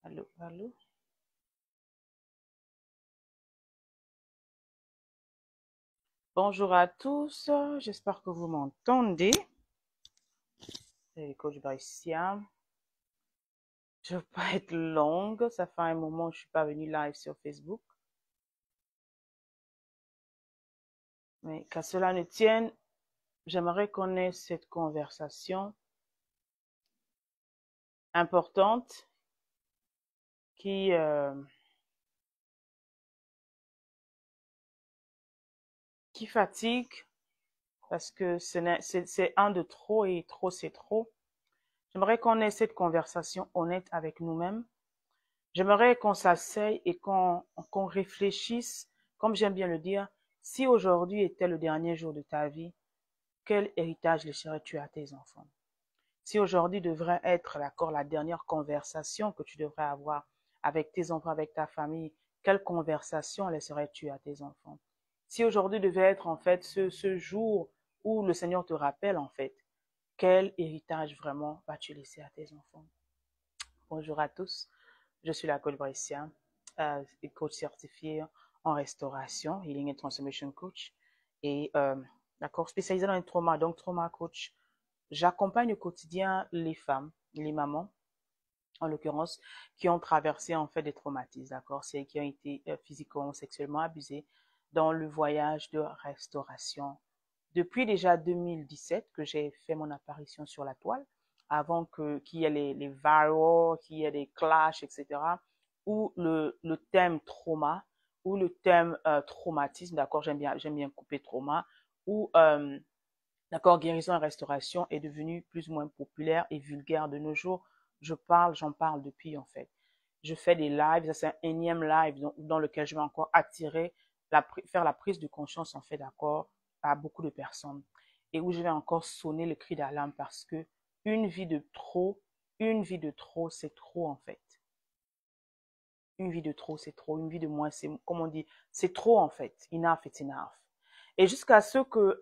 Allô, allô. Bonjour à tous, j'espère que vous m'entendez. C'est le coach Brescia. Je ne veux pas être longue, ça fait un moment que je ne suis pas venue live sur Facebook. Mais qu'à cela ne tienne, j'aimerais qu'on ait cette conversation importante qui, qui fatigue parce que c'est un de trop et trop c'est trop. J'aimerais qu'on ait cette conversation honnête avec nous-mêmes. J'aimerais qu'on s'asseye et qu'on réfléchisse, comme j'aime bien le dire, si aujourd'hui était le dernier jour de ta vie, quel héritage laisserais-tu à tes enfants? Si aujourd'hui devrait être d'accord la dernière conversation que tu devrais avoir avec tes enfants, avec ta famille, quelle conversation laisserais-tu à tes enfants? Si aujourd'hui devait être en fait ce jour où le Seigneur te rappelle en fait, quel héritage vraiment vas-tu laisser à tes enfants? Bonjour à tous, je suis la coach Brescia, coach certifié en restauration, Healing and Transformation Coach, et d'accord, spécialisé dans le trauma, donc trauma coach. J'accompagne au quotidien les femmes, les mamans, en l'occurrence, qui ont traversé en fait des traumatismes, d'accord, c'est qui ont été physiquement, sexuellement abusées dans le voyage de restauration. Depuis déjà 2017 que j'ai fait mon apparition sur la toile, avant qu'il y ait les virals, qu'il y ait des clashs, etc., où le thème trauma, ou le thème traumatisme, d'accord, j'aime bien couper trauma, ou d'accord, guérison et restauration est devenu plus ou moins populaire et vulgaire de nos jours. J'en parle depuis en fait. Je fais des lives, ça c'est un énième live dans lequel je vais encore attirer, faire la prise de conscience en fait, d'accord, à beaucoup de personnes. Et où je vais encore sonner le cri d'alarme parce que une vie de trop, une vie de trop, c'est trop en fait. Une vie de trop, c'est trop. Une vie de moins, c'est, comme on dit, c'est trop en fait. Enough, it's enough. Et jusqu'à ce que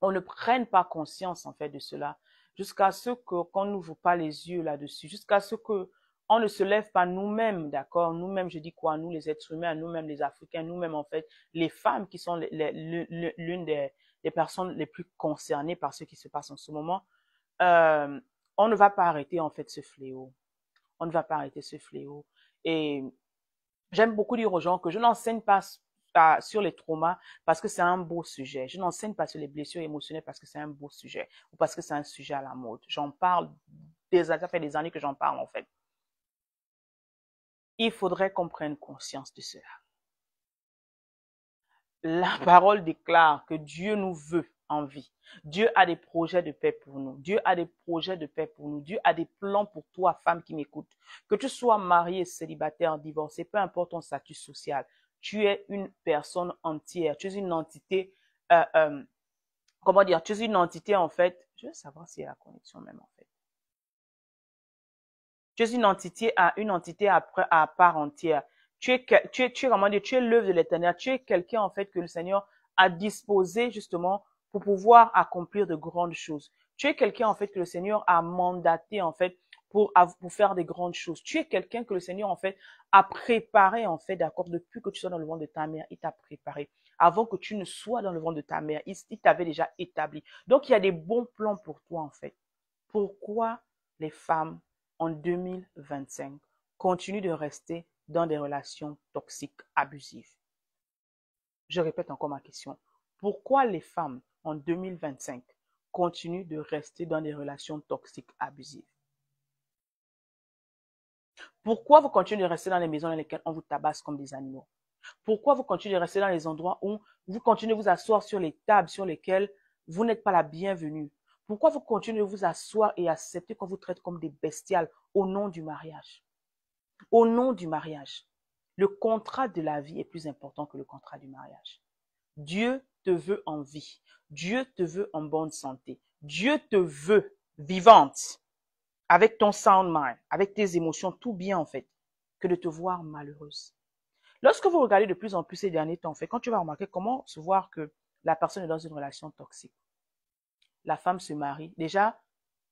on ne prenne pas conscience en fait de cela, jusqu'à ce que qu'on n'ouvre pas les yeux là-dessus, jusqu'à ce que on ne se lève pas nous-mêmes, d'accord, nous-mêmes, je dis quoi, nous les êtres humains, nous-mêmes les Africains, nous-mêmes en fait, les femmes qui sont l'une des personnes les plus concernées par ce qui se passe en ce moment, euh, on ne va pas arrêter en fait ce fléau, on ne va pas arrêter ce fléau. Et j'aime beaucoup dire aux gens que je n'enseigne pas sur les traumas parce que c'est un beau sujet. Je n'enseigne pas sur les blessures émotionnelles parce que c'est un beau sujet ou parce que c'est un sujet à la mode. J'en parle ça fait des années que j'en parle en fait. Il faudrait qu'on prenne conscience de cela. La parole déclare que Dieu nous veut en vie. Dieu a des projets de paix pour nous. Dieu a des projets de paix pour nous. Dieu a des plans pour toi, femme qui m'écoute. Que tu sois marié, célibataire, divorcé, peu importe ton statut social, tu es une personne entière. Tu es une entité, euh, euh, comment dire, tu es une entité en fait. Je veux savoir s'il y a la connexion même en fait. Tu es une entité à part entière. Comment dire, tu es l'œuvre de l'éternel. Tu es quelqu'un, en fait, que le Seigneur a disposé, justement, pour pouvoir accomplir de grandes choses. Tu es quelqu'un, en fait, que le Seigneur a mandaté, en fait, pour faire des grandes choses. Tu es quelqu'un que le Seigneur, en fait, a préparé, en fait, d'accord, depuis que tu sois dans le ventre de ta mère, il t'a préparé. Avant que tu ne sois dans le ventre de ta mère, il t'avait déjà établi. Donc, il y a des bons plans pour toi, en fait. Pourquoi les femmes en 2025 continuent de rester dans des relations toxiques, abusives? Je répète encore ma question. Pourquoi les femmes en 2025 continuent de rester dans des relations toxiques, abusives? Pourquoi vous continuez de rester dans les maisons dans lesquelles on vous tabasse comme des animaux? Pourquoi vous continuez de rester dans les endroits où vous continuez de vous asseoir sur les tables sur lesquelles vous n'êtes pas la bienvenue? Pourquoi vous continuez de vous asseoir et accepter qu'on vous traite comme des bestiales au nom du mariage? Au nom du mariage. Le contrat de la vie est plus important que le contrat du mariage. Dieu te veut en vie. Dieu te veut en bonne santé. Dieu te veut vivante, avec ton sound mind, avec tes émotions, tout bien en fait, que de te voir malheureuse. Lorsque vous regardez de plus en plus ces derniers temps, en fait, quand tu vas remarquer comment se voir que la personne est dans une relation toxique, la femme se marie. Déjà,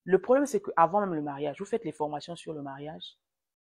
le problème, c'est qu'avant même le mariage, vous faites les formations sur le mariage.